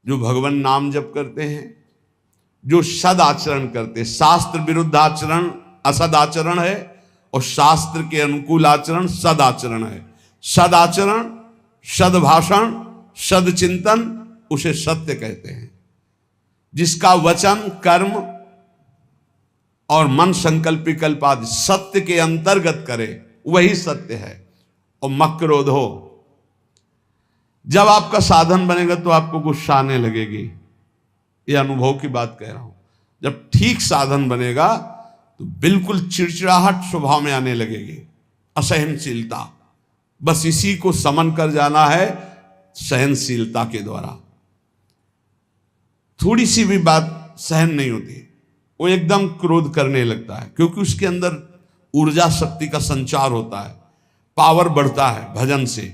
जो भगवान नाम जप करते हैं, जो सद आचरण करते, शास्त्र विरुद्ध आचरण असद आचरण है और शास्त्र के अनुकूल आचरण सद आचरण है। सद आचरण, सद भाषण, सद चिंतन, उसे सत्य कहते हैं। जिसका वचन, कर्म और मन संकल्प विकल्प आदि सत्य के अंतर्गत करे, वही सत्य है। और मक्रोधो, जब आपका साधन बनेगा तो आपको गुस्सा आने लगेगी, ये अनुभव की बात कह रहा हूं। जब ठीक साधन बनेगा तो बिल्कुल चिड़चिड़ाहट स्वभाव में आने लगेगी, असहनशीलता। बस इसी को समन कर जाना है सहनशीलता के द्वारा। थोड़ी सी भी बात सहन नहीं होती, वो एकदम क्रोध करने लगता है, क्योंकि उसके अंदर ऊर्जा शक्ति का संचार होता है, पावर बढ़ता है भजन से।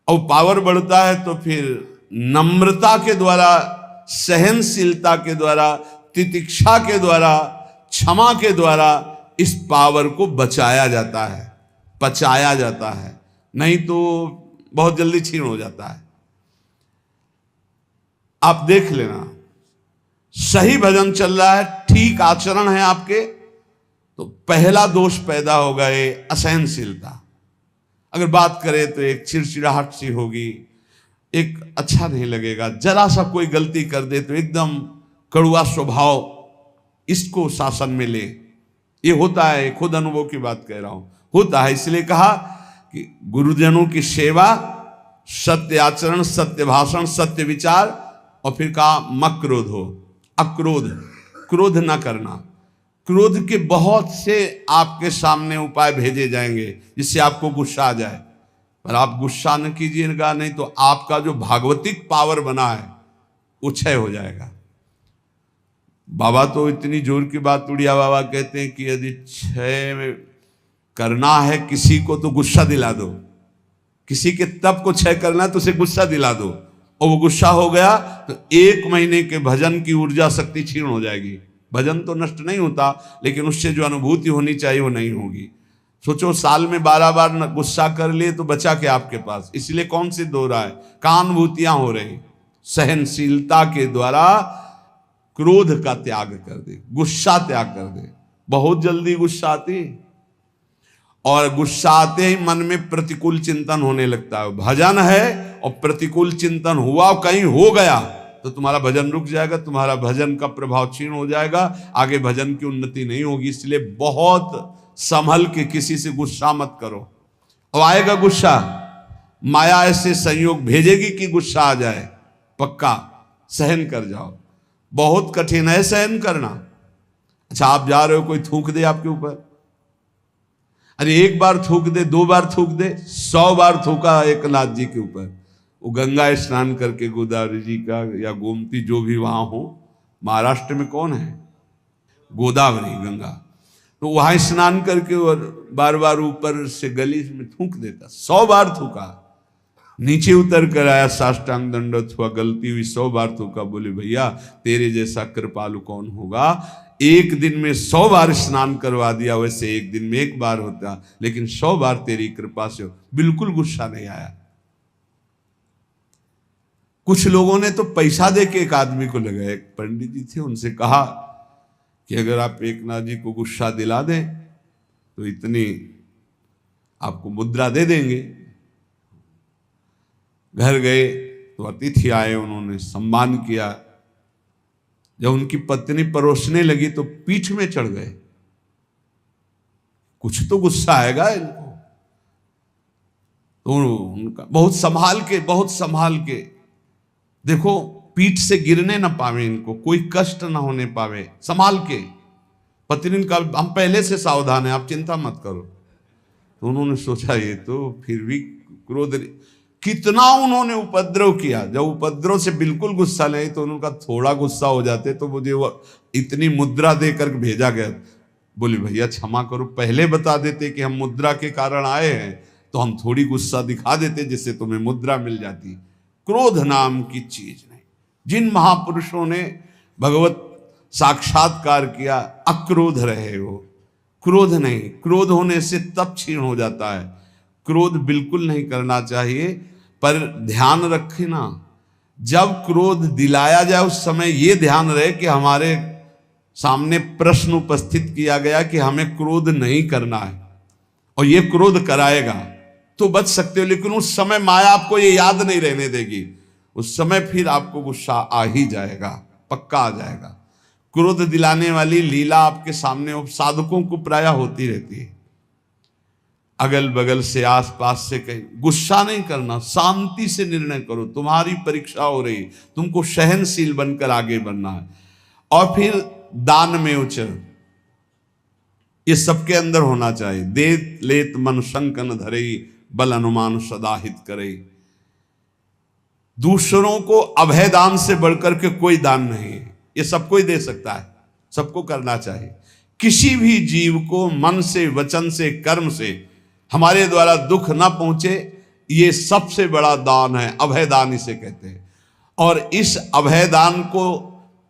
और पावर बढ़ता है तो फिर नम्रता के द्वारा, सहनशीलता के द्वारा, तितिक्षा के द्वारा, क्षमा के द्वारा इस पावर को बचाया जाता है, पचाया जाता है, नहीं तो बहुत जल्दी क्षीण हो जाता है। आप देख लेना, सही भजन चल रहा है, ठीक आचरण है आपके, तो पहला दोष पैदा होगा ये असहनशीलता। अगर बात करें तो एक चिड़चिड़ाहट सी होगी, एक अच्छा नहीं लगेगा। जरा सा कोई गलती कर दे तो एकदम कड़वा स्वभाव, इसको शासन में ले। ये होता है, खुद अनुभव की बात कह रहा हूं, होता है। इसलिए कहा कि गुरुजनों की सेवा, सत्य आचरण, सत्य भाषण, सत्य विचार, और फिर कहा मक्रोध हो, अक्रोध, क्रोध ना करना। क्रोध के बहुत से आपके सामने उपाय भेजे जाएंगे जिससे आपको गुस्सा आ जाए, पर आप गुस्सा न कीजिएगा, नहीं तो आपका जो भागवतिक पावर बना है वो क्षय हो जाएगा। बाबा तो इतनी जोर की बात, उड़िया बाबा कहते हैं कि यदि क्षय करना है किसी को तो गुस्सा दिला दो, किसी के तप को क्षय करना है तो उसे गुस्सा दिला दो, और वो गुस्सा हो गया तो 1 महीने के भजन की ऊर्जा शक्ति क्षीण हो जाएगी। भजन तो नष्ट नहीं होता, लेकिन उससे जो अनुभूति होनी चाहिए वो नहीं होगी। सोचो, साल में 12 बार गुस्सा कर लिए तो बचा क्या आपके पास? इसलिए कौन सी दो रहा है, कहां अनुभूतियां हो रही? सहनशीलता के द्वारा क्रोध का त्याग कर दे, गुस्सा त्याग कर दे। बहुत जल्दी गुस्सा आती, और गुस्सा आते ही मन में प्रतिकूल चिंतन होने लगता है। भजन है और प्रतिकूल चिंतन हुआ, कहीं हो गया तो तुम्हारा भजन रुक जाएगा, तुम्हारा भजन का प्रभाव क्षीण हो जाएगा, आगे भजन की उन्नति नहीं होगी। इसलिए बहुत संभल के किसी से गुस्सा मत करो। और आएगा गुस्सा, माया ऐसे संयोग भेजेगी कि गुस्सा आ जाए, पक्का सहन कर जाओ। बहुत कठिन है सहन करना। अच्छा, आप जा रहे हो, कोई थूक दे आपके ऊपर, अरे 1 बार थूक दे, 2 बार थूक दे, 100 बार थूका एक नाथ जी के ऊपर। वो गंगा स्नान करके, गोदावरी जी का या गोमती जो भी वहां हो, महाराष्ट्र में कौन है, गोदावरी गंगा, तो वहां स्नान करके और बार बार ऊपर से गली में थूक देता। 100 बार थूका, नीचे उतर कर आया, साष्टांग दंडवत हुआ, गलती हुई, 100 बार थूका। बोले भैया तेरे जैसा कृपालु कौन होगा, 1 दिन में 100 बार स्नान करवा दिया, वैसे 1 दिन में 1 बार होता, लेकिन 100 बार तेरी कृपा से हो। बिल्कुल गुस्सा नहीं आया। कुछ लोगों ने तो पैसा दे के एक आदमी को लगाया, एक पंडित जी थे, उनसे कहा कि अगर आप एक नाथ जी को गुस्सा दिला दें तो इतनी आपको मुद्रा दे देंगे। घर गए तो अतिथि आए, उन्होंने सम्मान किया। जब उनकी पत्नी परोसने लगी तो पीठ में चढ़ गए, कुछ तो गुस्सा आएगा इनको। तो उनका बहुत संभाल के देखो, पीठ से गिरने ना पावे, इनको कोई कष्ट ना होने पावे, संभाल के। पत्नी का हम पहले से सावधान है, आप चिंता मत करो। तो उन्होंने सोचा ये तो फिर भी क्रोध, कितना उन्होंने उपद्रव किया। जब उपद्रव से बिल्कुल गुस्सा नहीं तो उनका थोड़ा गुस्सा हो जाते तो मुझे वो इतनी मुद्रा देकर भेजा गया। बोले भैया क्षमा करो, पहले बता देते कि हम मुद्रा के कारण आए हैं तो हम थोड़ी गुस्सा दिखा देते, जिससे तुम्हें मुद्रा मिल जाती। क्रोध नाम की चीज नहीं। जिन महापुरुषों ने भगवत साक्षात्कार किया, अक्रोध रहे हो, क्रोध नहीं। क्रोध होने से तप क्षीण हो जाता है। क्रोध बिल्कुल नहीं करना चाहिए, पर ध्यान रखना, जब क्रोध दिलाया जाए उस समय ये ध्यान रहे कि हमारे सामने प्रश्न उपस्थित किया गया कि हमें क्रोध नहीं करना है, और ये क्रोध कराएगा तो बच सकते हो, लेकिन उस समय माया आपको ये याद नहीं रहने देगी। उस समय फिर आपको गुस्सा आ ही जाएगा, पक्का आ जाएगा। क्रोध दिलाने वाली लीला आपके सामने साधकों को प्रायः होती रहती है। अगल बगल से, आसपास से कहीं गुस्सा नहीं करना, शांति से निर्णय करो। तुम्हारी परीक्षा हो रही, तुमको सहनशील बनकर आगे बढ़ना है। और फिर दान में उचर, ये सबके अंदर होना चाहिए। देत लेत मन संकन धरे, बल अनुमान सदा हित करे। दूसरों को अभय दान से बढ़कर के कोई दान नहीं है, ये सबको ही दे सकता है, सबको करना चाहिए। किसी भी जीव को मन से, वचन से, कर्म से हमारे द्वारा दुख ना पहुंचे, ये सबसे बड़ा दान है, अभय दान इसे कहते हैं। और इस अभय दान को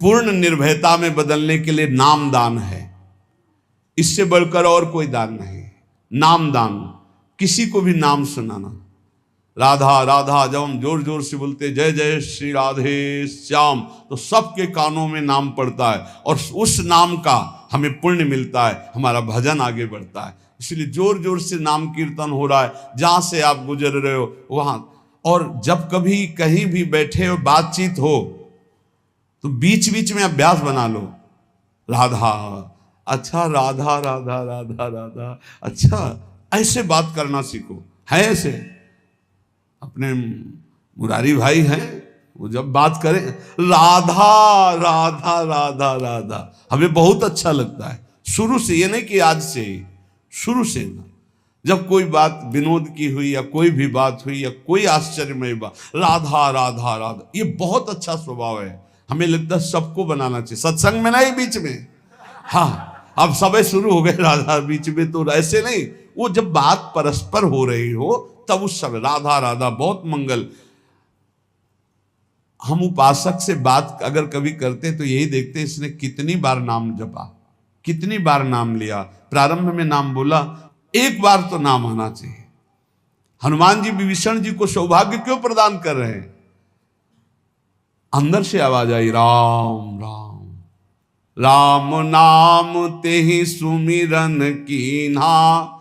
पूर्ण निर्भयता में बदलने के लिए नाम दान है, इससे बढ़कर और कोई दान नहीं। नाम दान, किसी को भी नाम सुनाना। राधा राधा जब हम जोर जोर से बोलते जय जय श्री राधे श्याम, तो सबके कानों में नाम पड़ता है और उस नाम का हमें पुण्य मिलता है, हमारा भजन आगे बढ़ता है। इसलिए जोर जोर से नाम कीर्तन हो रहा है, जहां से आप गुजर रहे हो वहां। और जब कभी कहीं भी बैठे हो, बातचीत हो, तो बीच बीच में अभ्यास बना लो। राधा, अच्छा राधा राधा राधा राधा, अच्छा ऐसे बात करना सीखो। है ऐसे अपने मुरारी भाई हैं, वो जब बात करें राधा राधा राधा राधा, हमें बहुत अच्छा लगता है शुरू से, ये नहीं कि आज से ही, शुरू से ना। जब कोई बात विनोद की हुई या कोई भी बात हुई या कोई आश्चर्यमय बात, राधा राधा राधा, ये बहुत अच्छा स्वभाव है। हमें लगता है सबको बनाना चाहिए, सत्संग में नहीं, बीच में। हाँ, अब सब शुरू हो गए राधा बीच में, तो ऐसे नहीं। वो जब बात परस्पर हो रही हो तब उस समय राधा राधा, बहुत मंगल। हम उपासक से बात अगर कभी करते तो यही देखते इसने कितनी बार नाम जपा, कितनी बार नाम लिया। प्रारंभ में नाम बोला, एक बार तो नाम आना चाहिए। हनुमान जी विभीषण जी को सौभाग्य क्यों प्रदान कर रहे हैं? अंदर से आवाज आई, राम राम राम नाम तेहि सुमिरन कीन्हा,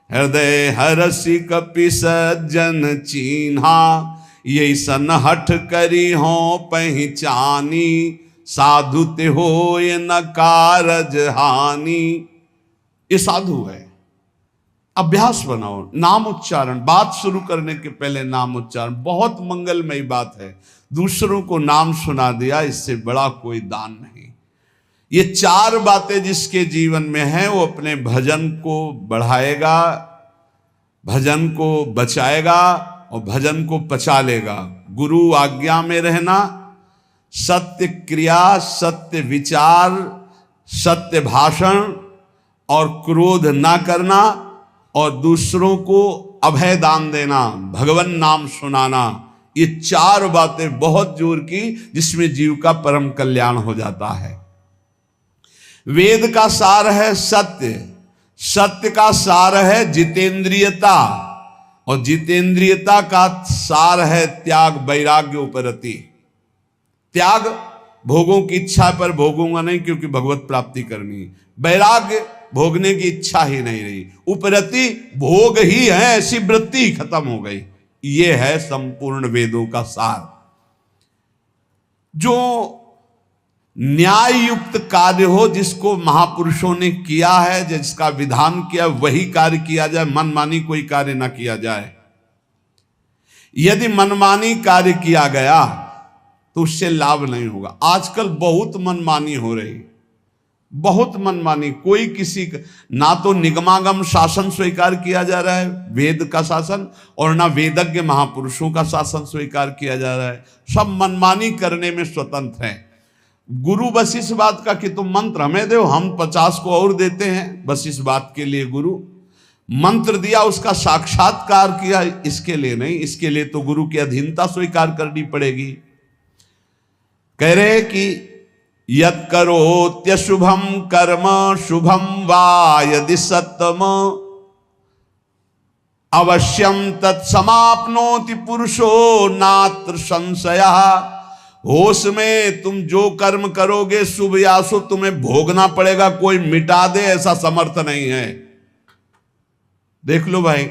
हृदय हरसि कपि सज्जन चीन्हा, यही सन हठ करी हो पहचानी, साधु ते होय न कारज हानि। ये साधु है। अभ्यास बनाओ, नाम उच्चारण, बात शुरू करने के पहले नाम उच्चारण, बहुत मंगलमयी बात है। दूसरों को नाम सुना दिया, इससे बड़ा कोई दान नहीं। ये चार बातें जिसके जीवन में है, वो अपने भजन को बढ़ाएगा, भजन को बचाएगा और भजन को पचा लेगा। गुरु आज्ञा में रहना, सत्य क्रिया, सत्य विचार, सत्य भाषण और क्रोध ना करना, और दूसरों को अभय दान देना, भगवान नाम सुनाना। ये चार बातें बहुत जोर की, जिसमें जीव का परम कल्याण हो जाता है। वेद का सार है सत्य, सत्य का सार है जितेंद्रियता, और जितेंद्रियता का सार है त्याग, वैराग्य, उपरति। त्याग, भोगों की इच्छा पर भोगूंगा नहीं क्योंकि भगवत प्राप्ति करनी। वैराग्य, भोगने की इच्छा ही नहीं रही। उपरति, भोग ही है, ऐसी वृत्ति खत्म हो गई। ये है संपूर्ण वेदों का सार। जो न्याय युक्त कार्य हो, जिसको महापुरुषों ने किया है, जिसका विधान किया, वही कार्य किया जाए, मनमानी कोई कार्य ना किया जाए। यदि मनमानी कार्य किया गया तो उससे लाभ नहीं होगा। आजकल बहुत मनमानी हो रही, बहुत मनमानी। कोई किसी का, ना तो निगमागम शासन स्वीकार किया जा रहा है, वेद का शासन, और ना वेदज्ञ महापुरुषों का शासन स्वीकार किया जा रहा है। सब मनमानी करने में स्वतंत्र हैं। गुरु बस इस बात का कि तुम मंत्र हमें दो, हम 50 को और देते हैं, बस इस बात के लिए गुरु मंत्र दिया, उसका साक्षात्कार किया, इसके लिए नहीं। इसके लिए तो गुरु की अधीनता स्वीकार करनी पड़ेगी। कह रहे कि यत् करोत्यशुभम कर्म शुभम वा यदि सत्तम, अवश्यम तत्समाप्नोति पुरुषो नात्र संशयः, होश में तुम जो कर्म करोगे शुभ या अशुभ तुम्हें भोगना पड़ेगा, कोई मिटा दे ऐसा समर्थ नहीं है। देख लो भाई,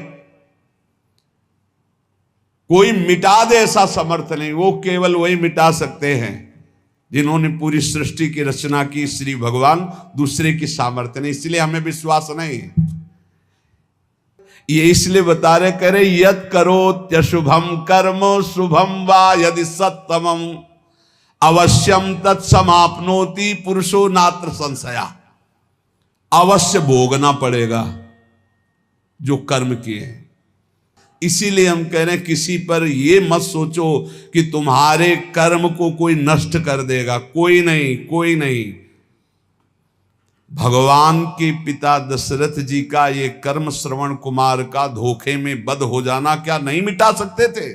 कोई मिटा दे ऐसा समर्थ नहीं, वो केवल वही मिटा सकते हैं जिन्होंने पूरी सृष्टि की रचना की, श्री भगवान, दूसरे की सामर्थ्य नहीं। इसलिए हमें विश्वास नहीं है। ये इसलिए बता रहे, करे यत् करोत्यशुभम कर्म शुभम वा यदि सत्तमम अवश्यम तत्समाप्नोति पुरुषो नात्र संशया। अवश्य भोगना पड़ेगा जो कर्म किए हैं। इसीलिए हम कह रहे हैं किसी पर ये मत सोचो कि तुम्हारे कर्म को कोई नष्ट कर देगा, कोई नहीं, कोई नहीं। भगवान के पिता दशरथ जी का ये कर्म श्रवण कुमार का धोखे में वध हो जाना क्या नहीं मिटा सकते थे?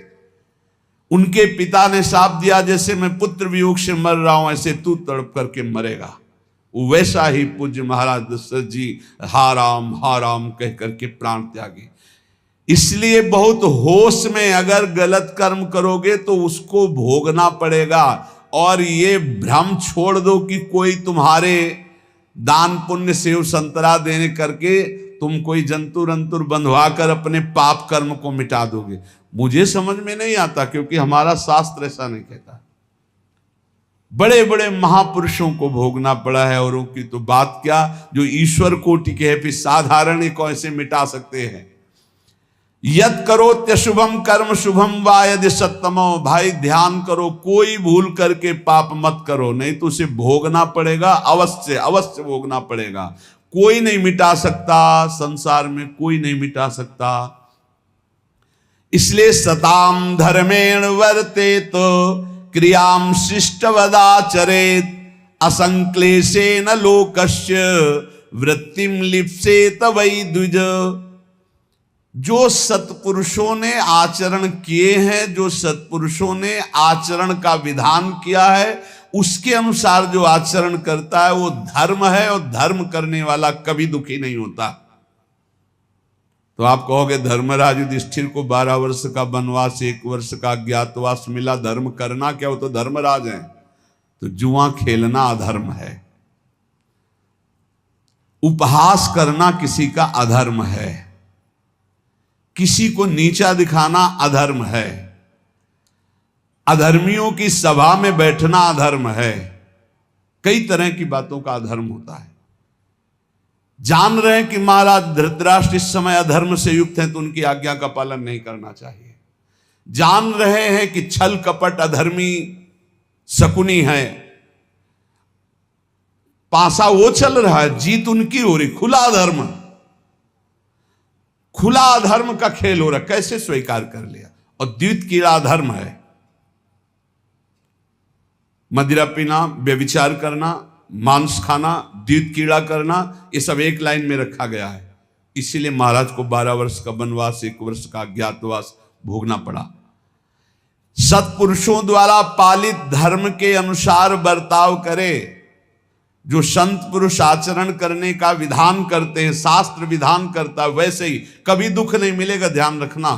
उनके पिता ने शाप दिया, जैसे मैं पुत्र वियोग से मर रहा हूं ऐसे तू तड़प करके मरेगा। वैसा ही पूज्य महाराज दशरथ जी हा राम कह करके प्राण त्यागे। इसलिए बहुत होश में अगर गलत कर्म करोगे तो उसको भोगना पड़ेगा। और ये भ्रम छोड़ दो कि कोई तुम्हारे दान पुण्य सेव संतरा देने करके तुम कोई जंतुर अंतुर बंधवा कर अपने पाप कर्म को मिटा दोगे। मुझे समझ में नहीं आता, क्योंकि हमारा शास्त्र ऐसा नहीं कहता। बड़े बड़े महापुरुषों को भोगना पड़ा है, और उनकी तो बात क्या, जो ईश्वर कोटि के है, फिर साधारण को ऐसे मिटा सकते हैं। यत् करोत्यशुभम कर्म शुभम वा यदि सत्तमो। भाई ध्यान करो, कोई भूल करके पाप मत करो, नहीं तो उसे भोगना पड़ेगा, अवश्य अवश्य भोगना पड़ेगा। कोई नहीं मिटा सकता, संसार में कोई नहीं मिटा सकता। इसलिए सताम धर्मेण वर्तेत क्रियाम शिष्टवदाचरेत असंक्लेशेन लोकस्य वृत्तिम लिप्सेत वै द्विज। जो सत्पुरुषों ने आचरण किए हैं, जो सत्पुरुषों ने आचरण का विधान किया है, उसके अनुसार जो आचरण करता है वो धर्म है, और धर्म करने वाला कभी दुखी नहीं होता। तो आप कहोगे धर्मराज युधिष्ठिर को 12 वर्ष का वनवास, 1 वर्ष का अज्ञातवास मिला, धर्म करना क्या, वो तो धर्मराज हैं। तो जुआ खेलना अधर्म है, उपहास करना किसी का अधर्म है, किसी को नीचा दिखाना अधर्म है, अधर्मियों की सभा में बैठना अधर्म है। कई तरह की बातों का अधर्म होता है। जान रहे हैं कि महाराज धृतराष्ट्र इस समय अधर्म से युक्त हैं, तो उनकी आज्ञा का पालन नहीं करना चाहिए। जान रहे हैं कि छल कपट अधर्मी शकुनी है, पासा वो चल रहा है, जीत उनकी हो रही, खुला अधर्म, खुला अधर्म का खेल हो रहा, कैसे स्वीकार कर लिया। और द्वित कीड़ा अधर्म है, मदिरा पीना, व्यभिचार करना, मांस खाना, द्वित कीड़ा करना, ये सब एक लाइन में रखा गया है। इसीलिए महाराज को 12 वर्ष का वनवास, 1 वर्ष का अज्ञातवास भोगना पड़ा। सत्पुरुषों द्वारा पालित धर्म के अनुसार बर्ताव करे। जो संत पुरुष आचरण करने का विधान करते हैं, शास्त्र विधान करता है, वैसे ही कभी दुख नहीं मिलेगा। ध्यान रखना,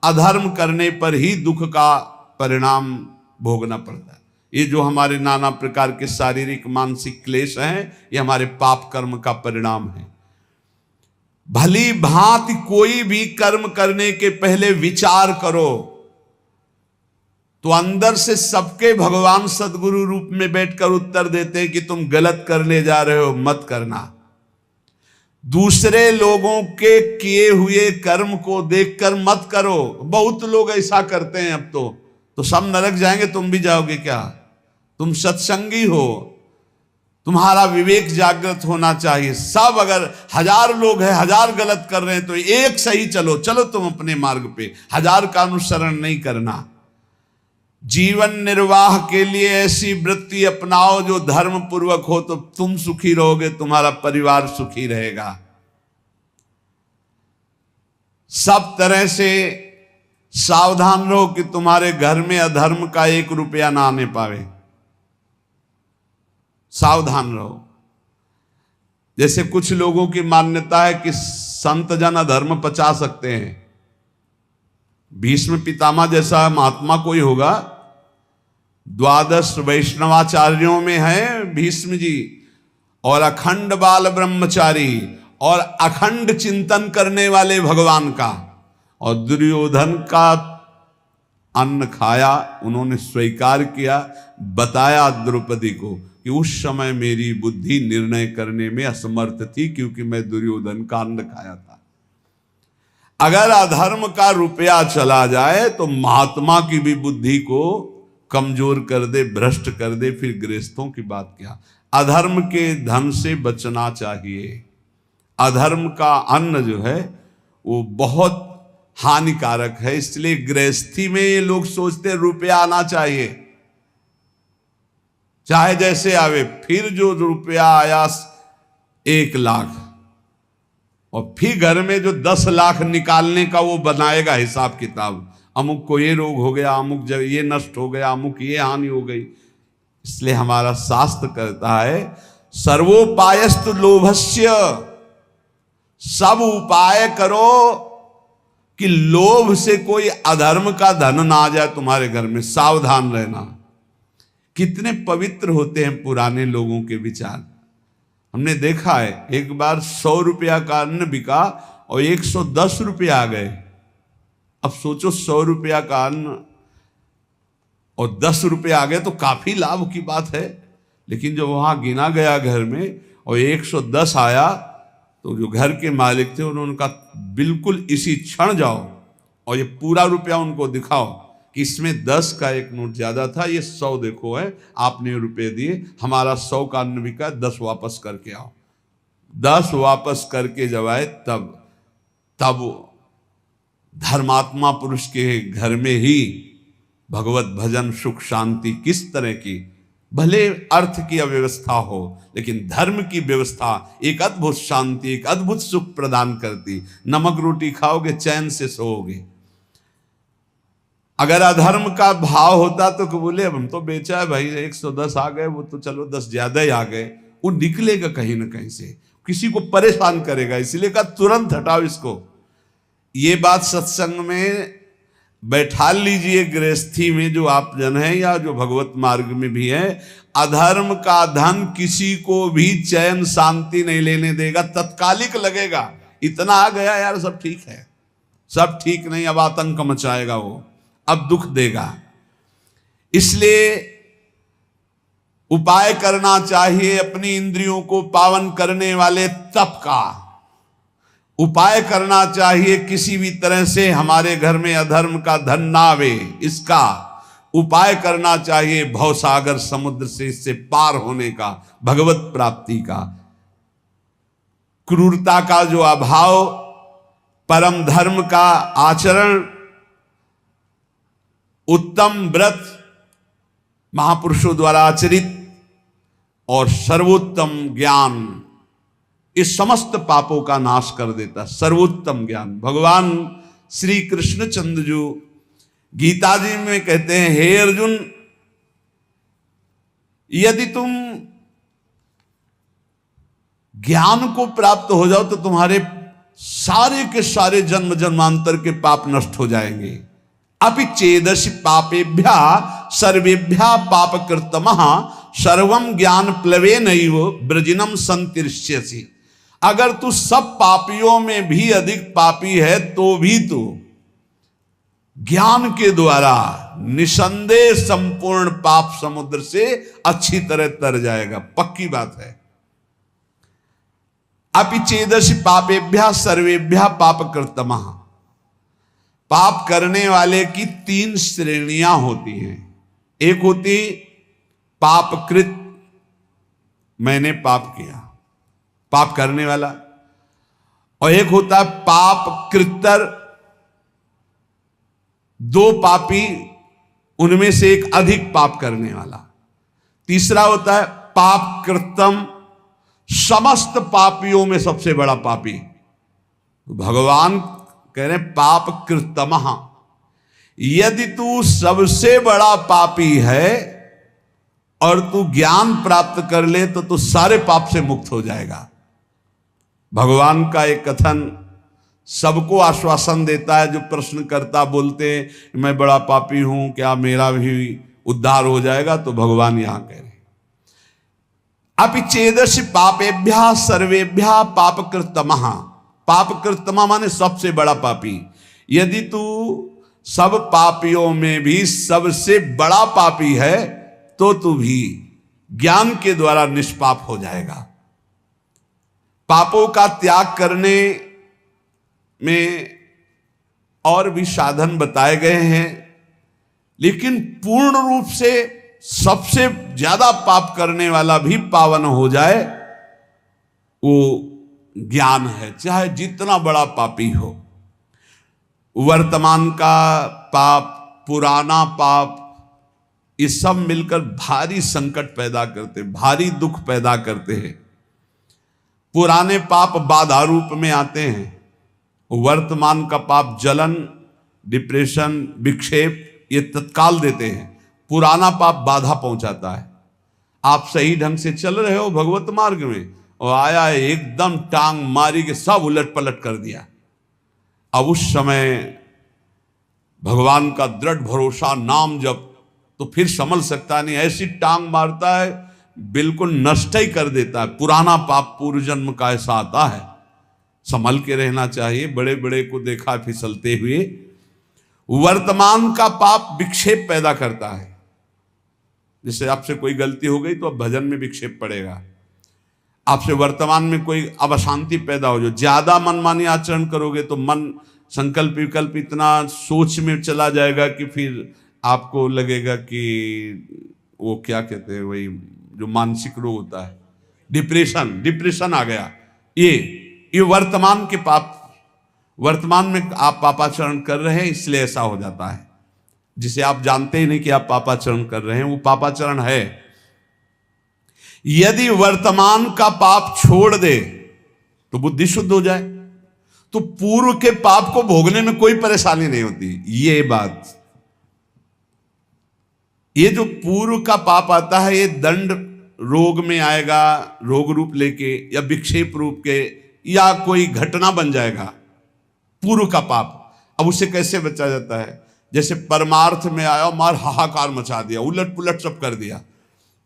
अधर्म करने पर ही दुख का परिणाम भोगना पड़ता है। ये जो हमारे नाना प्रकार के शारीरिक मानसिक क्लेश हैं, ये हमारे पाप कर्म का परिणाम है। भली भांति कोई भी कर्म करने के पहले विचार करो, तो अंदर से सबके भगवान सदगुरु रूप में बैठकर उत्तर देते हैं कि तुम गलत करने जा रहे हो, मत करना। दूसरे लोगों के किए हुए कर्म को देखकर मत करो। बहुत लोग ऐसा करते हैं। अब तो सब नरक जाएंगे, तुम भी जाओगे क्या? तुम सत्संगी हो, तुम्हारा विवेक जागृत होना चाहिए। सब अगर 1000 लोग हैं, 1000 गलत कर रहे हैं, तो एक सही चलो तुम अपने मार्ग पे, 1000 का अनुसरण नहीं करना। जीवन निर्वाह के लिए ऐसी वृत्ति अपनाओ जो धर्म पूर्वक हो, तो तुम सुखी रहोगे, तुम्हारा परिवार सुखी रहेगा। सब तरह से सावधान रहो कि तुम्हारे घर में अधर्म का 1 रुपया ना आने पावे। सावधान रहो। जैसे कुछ लोगों की मान्यता है कि संत जन अधर्म पचा सकते हैं। भीष्म पितामह जैसा महात्मा कोई होगा द्वादश वैष्णवाचार्यों में है भीष्म जी, और अखंड बाल ब्रह्मचारी, और अखंड चिंतन करने वाले भगवान का। और दुर्योधन का अन्न खाया, उन्होंने स्वीकार किया, बताया द्रौपदी को कि उस समय मेरी बुद्धि निर्णय करने में असमर्थ थी, क्योंकि मैं दुर्योधन का अन्न खाया था। अगर अधर्म का रुपया चला जाए तो महात्मा की भी बुद्धि को कमजोर कर दे, भ्रष्ट कर दे, फिर गृहस्थों की बात क्या। अधर्म के धन से बचना चाहिए। अधर्म का अन्न जो है वो बहुत हानिकारक है, इसलिए गृहस्थी में ये लोग सोचते रुपया आना चाहिए, चाहे जैसे आवे। फिर जो रुपया आया 1 लाख, और फिर घर में जो 10 लाख निकालने का वो बनाएगा हिसाब किताब। अमुक को ये रोग हो गया, अमुक जब ये नष्ट हो गया, अमुक ये हानि हो गई। इसलिए हमारा शास्त्र कहता है सर्वोपायस्तु लोभस्य, सब उपाय करो कि लोभ से कोई अधर्म का धन ना आ जाए तुम्हारे घर में, सावधान रहना। कितने पवित्र होते हैं पुराने लोगों के विचार। हमने देखा है एक बार 100 रुपया का अन्न बिका और 110 रुपया आ गए। अब सोचो 100 रुपया का अन्न और 10 रुपये आ गए तो काफी लाभ की बात है। लेकिन जब वहां गिना गया घर में और 110 आया तो जो घर के मालिक थे उन्होंने कहा बिल्कुल इसी क्षण जाओ और ये पूरा रुपया उनको दिखाओ कि इसमें 10 का एक नोट ज्यादा था, ये 100 देखो है, आपने रुपए दिए, हमारा 100 का अन्न बिका, 10 वापस करके आओ। 10 वापस करके जब आए तब धर्मात्मा पुरुष के घर में ही भगवत भजन सुख शांति किस तरह की, भले अर्थ की अव्यवस्था हो लेकिन धर्म की व्यवस्था एक अद्भुत शांति, एक अद्भुत सुख प्रदान करती। नमक रोटी खाओगे चैन से सोओगे। अगर अधर्म का भाव होता तो बोले अब हम तो बेचा है भाई, 110 आ गए, वो तो चलो 10 ज्यादा ही आ गए, वो निकलेगा कहीं ना कहीं से, किसी को परेशान करेगा। इसलिए कहा तुरंत हटाओ इसको। ये बात सत्संग में बैठा लीजिए, गृहस्थी में जो आप जन है या जो भगवत मार्ग में भी है, अधर्म का धन किसी को भी चैन शांति नहीं लेने देगा, तत्कालिक लगेगा। इतना आ गया यार सब ठीक है, सब ठीक नहीं, अब आतंक मचाएगा वो, अब दुख देगा। इसलिए उपाय करना चाहिए अपनी इंद्रियों को पावन करने वाले तप का। उपाय करना चाहिए किसी भी तरह से हमारे घर में अधर्म का धन ना आवे, इसका उपाय करना चाहिए। भवसागर समुद्र से इससे पार होने का, भगवत प्राप्ति का, क्रूरता का जो अभाव, परम धर्म का आचरण, उत्तम व्रत महापुरुषों द्वारा आचरित और सर्वोत्तम ज्ञान इस समस्त पापों का नाश कर देता। सर्वोत्तम ज्ञान भगवान श्री कृष्ण चंद्र जो गीता जी में कहते हैं, हे अर्जुन, यदि तुम ज्ञान को प्राप्त हो जाओ तो तुम्हारे सारे के सारे जन्म जन्मांतर के पाप नष्ट हो जाएंगे। अपि चेदसि पापेभ्या सर्वेभ्या पाप कृतमः सर्वम ज्ञान प्लवेनैव ब्रजिनम संतिष्यसि। अगर तू सब पापियों में भी अधिक पापी है तो भी तू ज्ञान के द्वारा निसंदेह संपूर्ण पाप समुद्र से अच्छी तरह तर जाएगा, पक्की बात है। अपि चेदसि पापेभ्या सर्वेभ्या पाप कृतमः। पाप करने वाले की 3 श्रेणियां होती हैं। एक होती पापकृत, मैंने पाप किया, पाप करने वाला, और एक होता है पाप कृतर, 2 पापी उनमें से एक अधिक पाप करने वाला। तीसरा होता है पाप कृतम, समस्त पापियों में सबसे बड़ा पापी। भगवान कह रहे पाप कृतमः, यदि तू सबसे बड़ा पापी है और तू ज्ञान प्राप्त कर ले तो तू सारे पाप से मुक्त हो जाएगा। भगवान का एक कथन सबको आश्वासन देता है। जो प्रश्न करता बोलते मैं बड़ा पापी हूं, क्या मेरा भी उद्धार हो जाएगा। तो भगवान यहां कह रहे अपि चेदसि पापेभ्यः सर्वेभ्यः पापकृतमः। पापकृतमः माने सबसे बड़ा पापी। यदि तू सब पापियों में भी सबसे बड़ा पापी है तो तू भी ज्ञान के द्वारा निष्पाप हो जाएगा। पापों का त्याग करने में और भी साधन बताए गए हैं, लेकिन पूर्ण रूप से सबसे ज्यादा पाप करने वाला भी पावन हो जाए वो ज्ञान है, चाहे जितना बड़ा पापी हो। वर्तमान का पाप, पुराना पाप, ये सब मिलकर भारी संकट पैदा करते, भारी दुख पैदा करते हैं। पुराने पाप बाधा रूप में आते हैं, वर्तमान का पाप जलन, डिप्रेशन, विक्षेप ये तत्काल देते हैं। पुराना पाप बाधा पहुंचाता है। आप सही ढंग से चल रहे हो भगवत मार्ग में और आया है एकदम टांग मारी के सब उलट पलट कर दिया। अब उस समय भगवान का दृढ़ भरोसा, नाम जप, तो फिर संभल सकता नहीं। ऐसी टांग मारता है बिल्कुल नष्ट ही कर देता है। पुराना पाप पूर्व जन्म का ऐसा आता है, संभल के रहना चाहिए। बड़े बड़े को देखा फिसलते हुए। वर्तमान का पाप विक्षेप पैदा करता है। जैसे आपसे कोई गलती हो गई तो अब भजन में विक्षेप पड़ेगा। आपसे वर्तमान में कोई अब अशांति पैदा हो, जो ज्यादा मनमानी आचरण करोगे तो मन संकल्प विकल्प इतना सोच में चला जाएगा कि फिर आपको लगेगा कि वो क्या कहते हैं, वही जो मानसिक रोग होता है, डिप्रेशन आ गया। ये वर्तमान के पाप, वर्तमान में आप पापाचरण कर रहे हैं इसलिए ऐसा हो जाता है। जिसे आप जानते ही नहीं कि आप पापाचरण कर रहे हैं, वो पापाचरण है। यदि वर्तमान का पाप छोड़ दे तो बुद्धि शुद्ध हो जाए तो पूर्व के पाप को भोगने में कोई परेशानी नहीं होती। ये बात, ये जो पूर्व का पाप आता है ये दंड रोग में आएगा, रोग रूप लेके या विक्षेप रूप के, या कोई घटना बन जाएगा पूर्व का पाप। अब उसे कैसे बचा जाता है? जैसे परमार्थ में आया, मार हाहाकार मचा दिया, उलट पुलट सब कर दिया।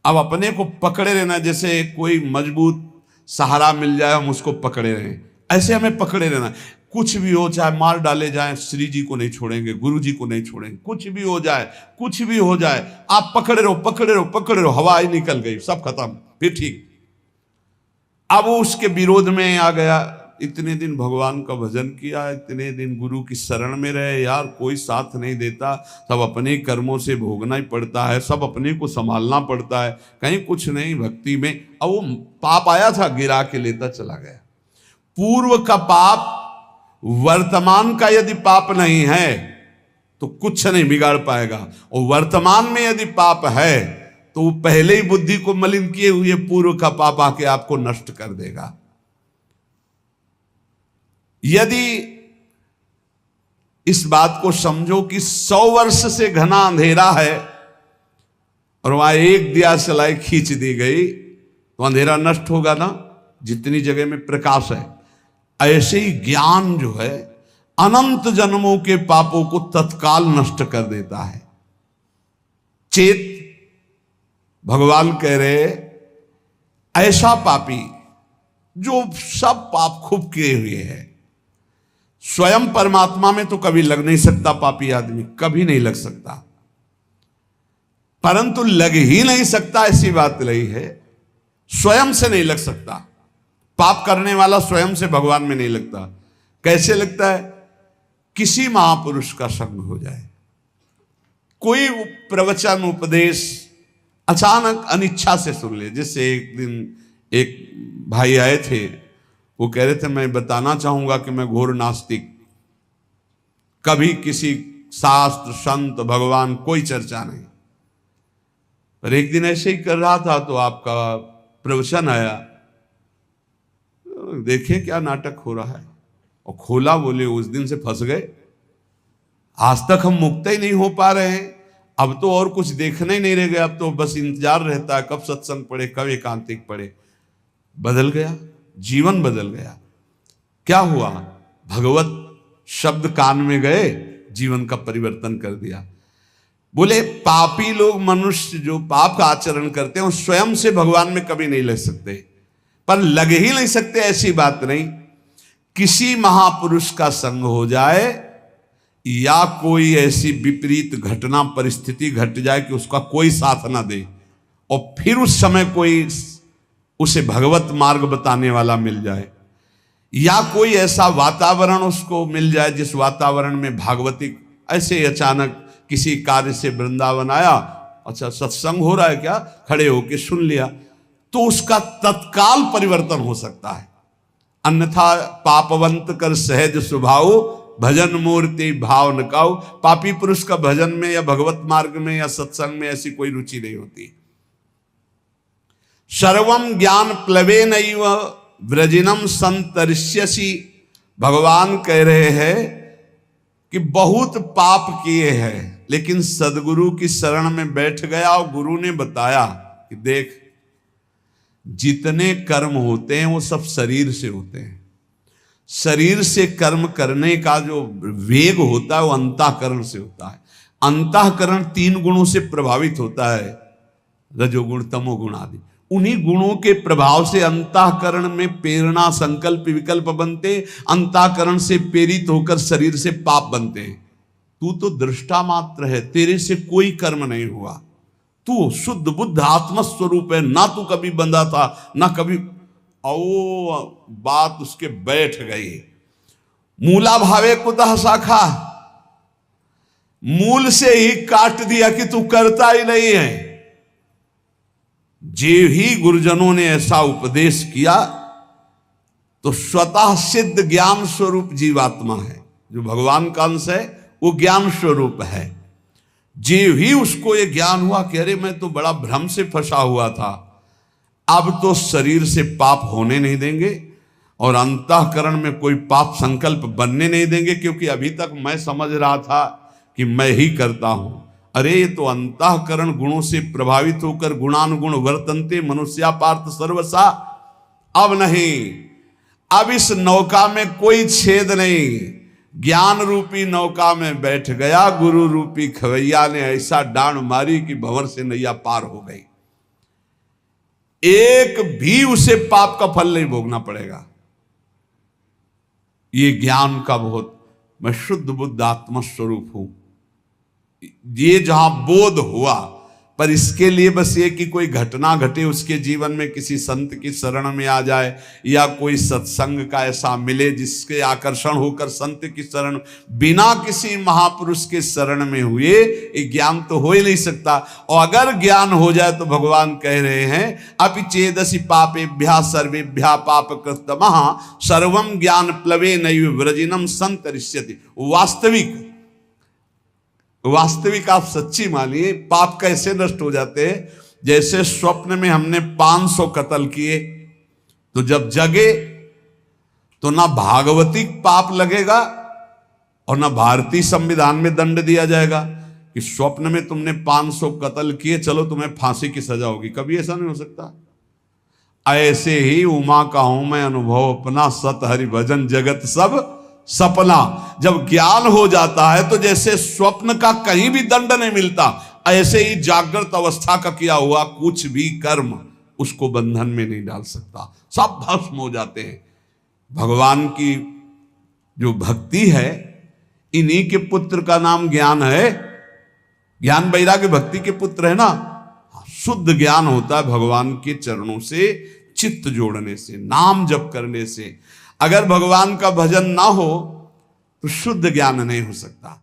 अब अपने को पकड़े रहना, जैसे कोई मजबूत सहारा मिल जाए हम उसको पकड़े रहें, ऐसे हमें पकड़े रहना। कुछ भी हो, चाहे मार डाले जाए, श्री जी को नहीं छोड़ेंगे, गुरु जी को नहीं छोड़ेंगे। कुछ भी हो जाए, कुछ भी हो जाए, आप पकड़े रहो, पकड़े रहो, पकड़े रहो। हवा ही निकल गई, सब खत्म, फिर ठीक। अब वो उसके विरोध में आ गया। इतने दिन भगवान का भजन किया, इतने दिन गुरु की शरण में रहे, यार कोई साथ नहीं देता, सब अपने कर्मों से भोगना ही पड़ता है, सब अपने को संभालना पड़ता है, कहीं कुछ नहीं भक्ति में। अब वो पाप आया था, गिरा के लेता चला गया। पूर्व का पाप वर्तमान का यदि पाप नहीं है तो कुछ नहीं बिगाड़ पाएगा, और वर्तमान में यदि पाप है तो वो पहले ही बुद्धि को मलिन किए हुए पूर्व का पाप आके आपको नष्ट कर देगा। यदि इस बात को समझो कि 100 वर्ष से घना अंधेरा है और वहां एक दिया सलाई खींच दी गई तो अंधेरा नष्ट होगा ना, जितनी जगह में प्रकाश है। ऐसे ही ज्ञान जो है अनंत जन्मों के पापों को तत्काल नष्ट कर देता है। चेत भगवान कह रहे ऐसा पापी जो सब पाप खूब किए हुए है, स्वयं परमात्मा में तो कभी लग नहीं सकता। पापी आदमी कभी नहीं लग सकता, परंतु लग ही नहीं सकता ऐसी बात नहीं है, स्वयं से नहीं लग सकता। पाप करने वाला स्वयं से भगवान में नहीं लगता। कैसे लगता है? किसी महापुरुष का संग हो जाए, कोई प्रवचन उपदेश अचानक अनिच्छा से सुन ले। जैसे एक दिन एक भाई आए थे, वो कह रहे थे मैं बताना चाहूंगा कि मैं घोर नास्तिक, कभी किसी शास्त्र संत भगवान कोई चर्चा नहीं। पर एक दिन ऐसे ही कर रहा था तो आपका प्रवचन आया, देखिए क्या नाटक हो रहा है, और खोला, बोले उस दिन से फंस गए, आज तक हम मुक्त ही नहीं हो पा रहे हैं। अब तो और कुछ देखना ही नहीं रह गया, अब तो बस इंतजार रहता है कब सत्संग पढ़े, कब एकांतिक पढ़े। बदल गया, जीवन बदल गया। क्या हुआ? भगवत शब्द कान में गए, जीवन का परिवर्तन कर दिया। बोले पापी लोग, मनुष्य जो पाप का आचरण करते हैं वो स्वयं से भगवान में कभी नहीं लग सकते, पर लग ही नहीं सकते ऐसी बात नहीं। किसी महापुरुष का संग हो जाए या कोई ऐसी विपरीत घटना परिस्थिति घट जाए कि उसका कोई साथ ना दे, और फिर उस समय कोई उसे भगवत मार्ग बताने वाला मिल जाए, या कोई ऐसा वातावरण उसको मिल जाए जिस वातावरण में भागवतिक, ऐसे अचानक किसी कार्य से वृंदावन आया, अच्छा सत्संग हो रहा है क्या, खड़े होके सुन लिया, तो उसका तत्काल परिवर्तन हो सकता है। अन्यथा पापवंत कर सहज स्वभाव, भजन मूर्ति भाव न काऊ। पापी पुरुष का भजन में या भगवत मार्ग में या सत्संग में ऐसी कोई रुचि नहीं होती। सर्वम ज्ञान प्लवे नैव व्रजिनम संतरिष्यसि। भगवान कह रहे हैं कि बहुत पाप किए हैं, लेकिन सदगुरु की शरण में बैठ गया और गुरु ने बताया कि देख, जितने कर्म होते हैं वो सब शरीर से होते हैं। शरीर से कर्म करने का जो वेग होता है वो अंतःकरण से होता है। अंतःकरण 3 गुणों से प्रभावित होता है, रजोगुण तमोगुण आदि। उन्हीं गुणों के प्रभाव से अंतःकरण में प्रेरणा संकल्प विकल्प बनते, अंतःकरण से प्रेरित होकर शरीर से पाप बनते हैं। तू तो दृष्टा मात्र है, तेरे से कोई कर्म नहीं हुआ, तू शुद्ध बुद्ध आत्मस्वरूप है, ना तू कभी बंधा था ना कभी। ओ बात उसके बैठ गई। मूला भावे कुतः शाखा, मूल से ही काट दिया कि तू करता ही नहीं है। जे ही गुरुजनों ने ऐसा उपदेश किया तो स्वतः सिद्ध ज्ञान स्वरूप जीवात्मा है, जो भगवान का अंश है वो ज्ञान स्वरूप है। जे ही उसको ये ज्ञान हुआ कि अरे मैं तो बड़ा भ्रम से फंसा हुआ था, अब तो शरीर से पाप होने नहीं देंगे और अंतःकरण में कोई पाप संकल्प बनने नहीं देंगे, क्योंकि अभी तक मैं समझ रहा था कि मैं ही करता हूं। अरे ये तो अंतःकरण गुणों से प्रभावित होकर गुणानुगुण वर्तन्ते मनुष्या पार्थ सर्वसा। अब नहीं, अब इस नौका में कोई छेद नहीं, ज्ञान रूपी नौका में बैठ गया। गुरु रूपी खवैया ने ऐसा डांड मारी कि भंवर से नैया पार हो गई। एक भी उसे पाप का फल नहीं भोगना पड़ेगा। ये ज्ञान का बहुत, मैं शुद्ध बुद्ध आत्मा स्वरूप हूं, ये जहां बोध हुआ, पर इसके लिए बस ये कि कोई घटना घटे उसके जीवन में, किसी संत की शरण में आ जाए या कोई सत्संग का ऐसा मिले जिसके आकर्षण होकर संत की शरण, बिना किसी महापुरुष के शरण में हुए ये ज्ञान तो हो ही नहीं सकता। और अगर ज्ञान हो जाए तो भगवान कह रहे हैं अपि चेदसि पापेभ्यः सर्वेभ्यः पापकृतमः सर्वं ज्ञान प्लवे नैव व्रजिनम संतरिष्यति। वास्तविक आप सच्ची मानिए, पाप कैसे नष्ट हो जाते हैं। जैसे स्वप्न में हमने 500 कत्ल किए, तो जब जगे तो ना भागवतिक पाप लगेगा और ना भारतीय संविधान में दंड दिया जाएगा कि स्वप्न में तुमने 500 कत्ल किए, चलो तुम्हें फांसी की सजा होगी। कभी ऐसा नहीं हो सकता। ऐसे ही उमा का हूं मैं अनुभव अपना, सत हरि भजन जगत सब सपना। जब ज्ञान हो जाता है तो जैसे स्वप्न का कहीं भी दंड नहीं मिलता, ऐसे ही जागृत अवस्था का किया हुआ कुछ भी कर्म उसको बंधन में नहीं डाल सकता, सब भस्म हो जाते हैं। भगवान की जो भक्ति है, इन्हीं के पुत्र का नाम ज्ञान है। ज्ञान वैराग्य भक्ति के पुत्र है ना। शुद्ध ज्ञान होता है भगवान के चरणों से चित्त जोड़ने से, नाम जप करने से। अगर भगवान का भजन ना हो तो शुद्ध ज्ञान नहीं हो सकता।